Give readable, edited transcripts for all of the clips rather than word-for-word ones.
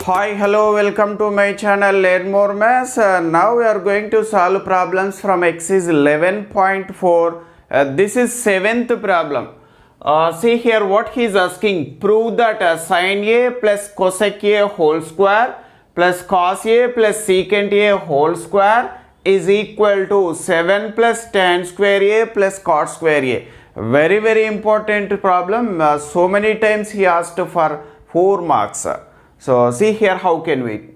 Hi, hello, welcome to my channel Learn More Maths. Now we are going to solve problems from exercise 11.4. This is 7th problem. See here what he is asking. Prove that sin A plus cosec A whole square plus cos A plus secant A whole square is equal to 7 plus tan square A plus cot square A. Very important problem. So many times he asked for 4 marks. So see here how can we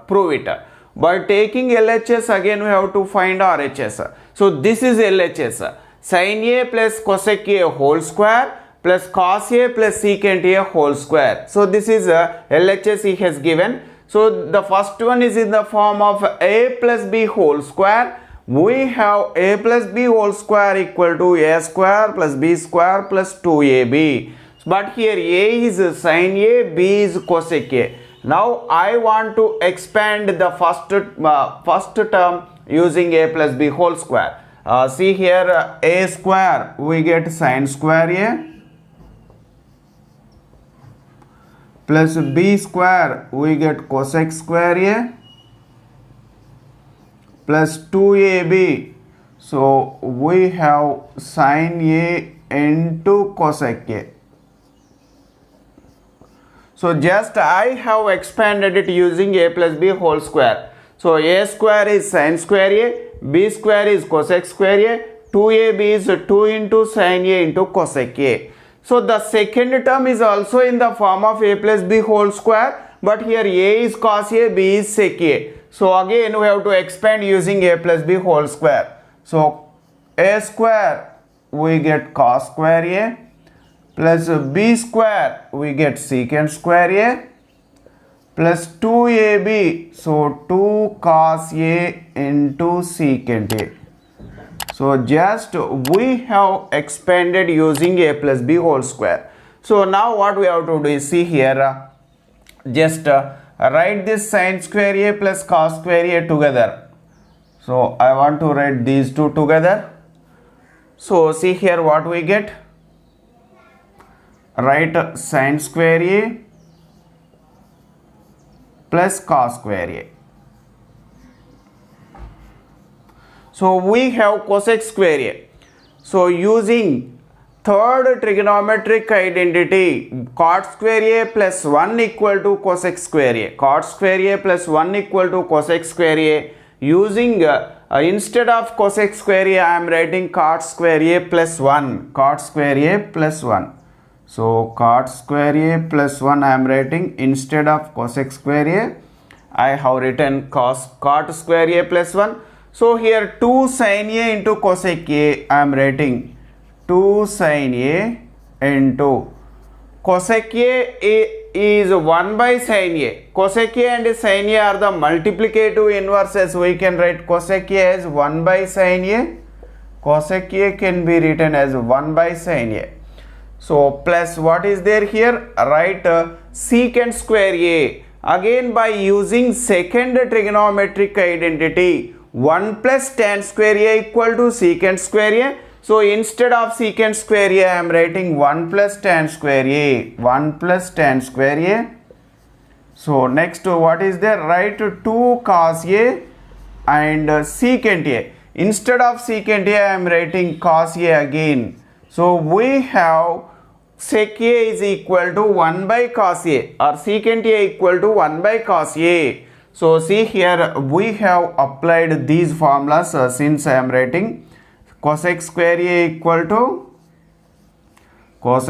prove it. By taking LHS again we have to find RHS. So this is LHS. Sin A plus cosec A whole square plus cos A plus secant A whole square. So this is LHS he has given. So the first one is in the form of A plus B whole square. We have A plus B whole square equal to A square plus B square plus 2AB. But here A is sin A, B is cosec A. Now I want to expand the first term using A plus B whole square. See here A square we get sin square A plus B square we get cosec square A plus 2AB. So we have sin A into cosec A. So just I have expanded it using A plus B whole square. So A square is sin square A, B square is cosec square A, 2AB is 2 into sin A into cosec A. So the second term is also in the form of A plus B whole square, but here A is cos A, B is sec A. So again we have to expand using A plus B whole square. So A square we get cos square A plus B square we get secant square A plus 2AB, so 2 cos A into secant A. So just we have expanded using A plus B whole square. So now what we have to do is see here, just write this sin square A plus cos square A together. So I want to write these two together. So see here what we get. Write sin square A plus cos square A. So we have cosec square A. So using third trigonometric identity, cot square A plus 1 equal to cosec square A. Cot square A plus 1 equal to cosec square A. Using instead of cosec square A I am writing cot square A plus 1. Cot square A plus 1. So cot square A plus 1 I am writing instead of cosec square A. I have written cot square A plus 1. So here 2 sin A into cosec A I am writing 2 sin A into cosec A is 1 by sin A. Cosec A and sin A are the multiplicative inverses. We can write cosec A as 1 by sin A. Cosec A can be written as 1 by sin A. So plus what is there here? Write secant square A. Again by using second trigonometric identity, 1 plus tan square A equal to secant square A. So instead of secant square A I am writing 1 plus tan square A. 1 plus tan square A. So next what is there? Write 2 cos A and secant A. Instead of secant A I am writing cos A again. So we have sec A is equal to 1 by cos A or secant A equal to 1 by cos A. So see here we have applied these formulas since I am writing cosec square A equal to cot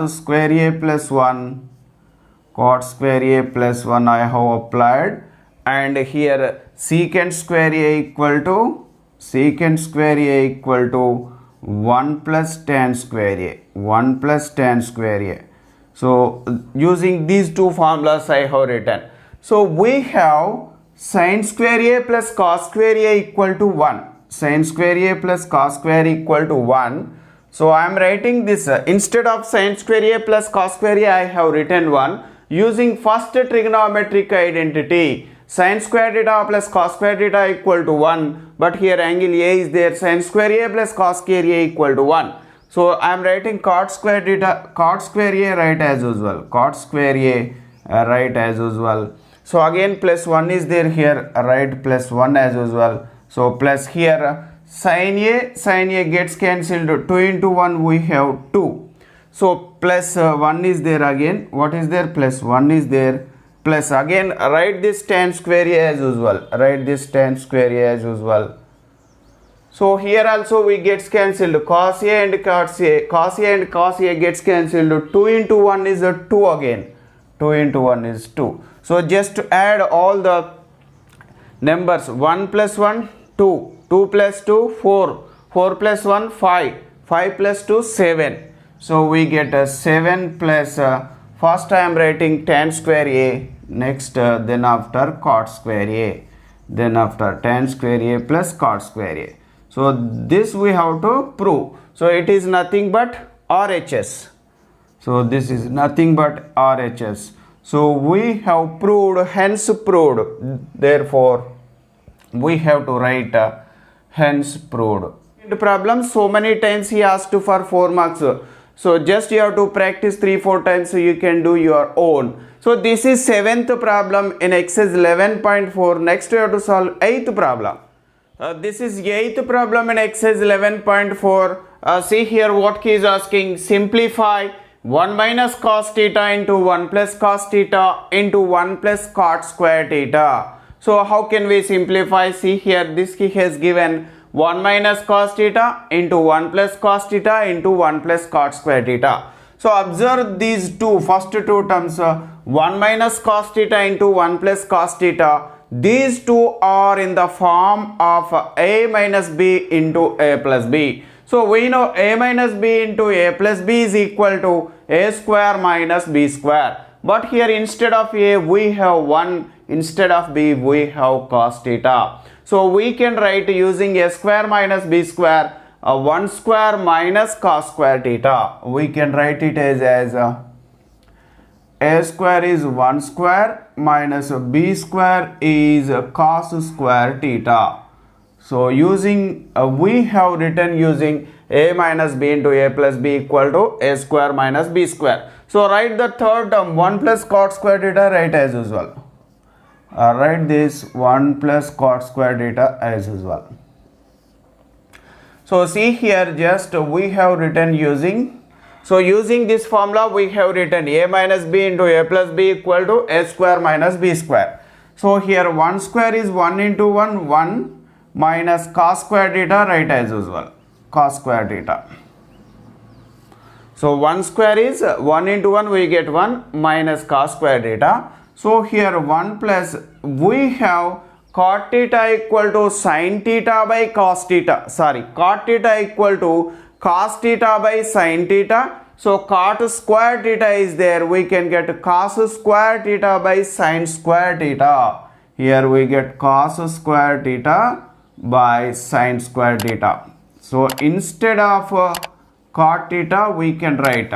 square A plus 1. Cot square A plus 1 I have applied, and here secant square A equal to 1 plus tan square A. 1 plus tan square A. So using these two formulas I have written. So we have sin square A plus cos square A equal to 1. Sin square A plus cos square equal to 1. So I am writing this instead of sin square A plus cos square A I have written 1. Using first trigonometric identity, sin square theta plus cos square theta equal to 1, but here angle A is there, sin square A plus cos square A equal to 1. So I am writing cot square A right as usual, cot square A write as usual. So again plus 1 is there here, write plus 1 as usual. So plus here sin a gets cancelled, 2 into 1 we have 2. So plus 1 is there again, what is there, plus 1 is there, plus again write this tan square a as usual, write this tan square a as usual. So here also we gets cancelled, cos a and cos a gets cancelled, 2 into 1 is 2 again, 2 into 1 is 2. So just add all the numbers, 1 plus 1 2, 2 plus 2 4, 4 plus 1 5, 5 plus 2 7. So we get a 7 plus first I am writing tan square a, next then after cot square a, then after tan square a plus cot square a. So this we have to prove. So it is nothing but RHS. So this is nothing but RHS. So we have proved, hence proved. Therefore we have to write hence proved. The problem, so many times he asked for 4 marks. So just you have to practice 3-4 times so you can do your own. So this is 7th problem in exercise 11.4. Next you have to solve 8th problem. This is 8th problem in exercise 11.4. See here what he is asking. Simplify 1 minus cos theta into 1 plus cos theta into 1 plus cot square theta. So how can we simplify? See here, this he has given 1 minus cos theta into 1 plus cos theta into 1 plus cot square theta. So observe these first two terms, 1 minus cos theta into 1 plus cos theta. These two are in the form of a minus b into a plus b. So we know a minus b into a plus b is equal to a square minus b square. But here instead of a we have 1, instead of b we have cos theta. So we can write using a square minus b square, 1 square minus cos square theta. We can write it as a square is 1 square minus b square is cos square theta. So using we have written using a minus b into a plus b equal to a square minus b square. So write the third term 1 plus cot square theta, write as usual. Write this 1 plus cot square theta as usual. So see here, just we have written using, so using this formula we have written a minus b into a plus b equal to a square minus b square. So here 1 square is 1 into 1, 1 minus cos square theta, write as usual, cos square theta. So 1 square is 1 into 1 we get 1 minus cos square theta. So here 1 plus we have cot theta equal to sin theta by cos theta, cot theta equal to cos theta by sin theta. So cot square theta is there, we can get cos square theta by sin square theta. Here we get cos square theta by sin square theta. So instead of cot theta we can write,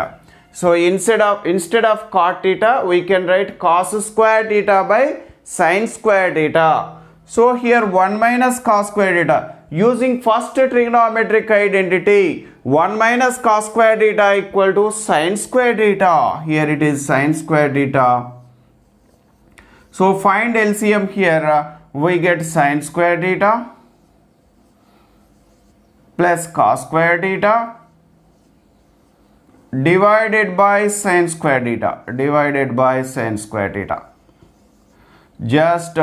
so instead of cot theta we can write cos square theta by sin square theta. So here 1 minus cos square theta, using first trigonometric identity, 1 minus cos square theta equal to sin square theta. Here it is sin square theta. So find LCM here, we get sin square theta plus cos square theta divided by sin square theta, divided by sin square theta. Just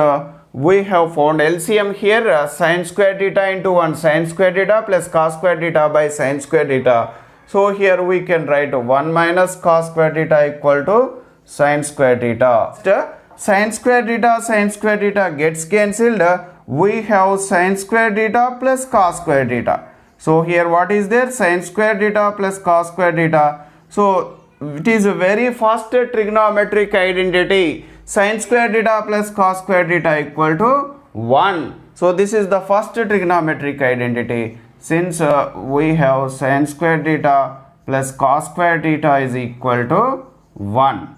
we have found LCM here, sin square theta into 1 sin square theta plus cos square theta by sin square theta. So here we can write 1 minus cos square theta equal to sin square theta. Sin square theta gets cancelled. We have sin square theta plus cos square theta. So here what is there? Sin square theta plus cos square theta. So it is a very first trigonometric identity. Sin square theta plus cos square theta equal to 1. So this is the first trigonometric identity. Since we have sin square theta plus cos square theta is equal to 1.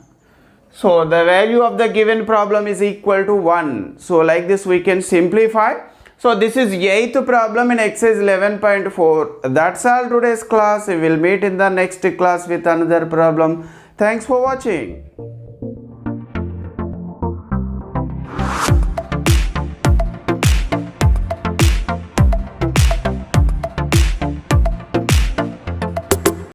So the value of the given problem is equal to 1. So like this we can simplify. So this is 8th problem in exercise 11.4. That's all today's class. We will meet in the next class with another problem. Thanks for watching.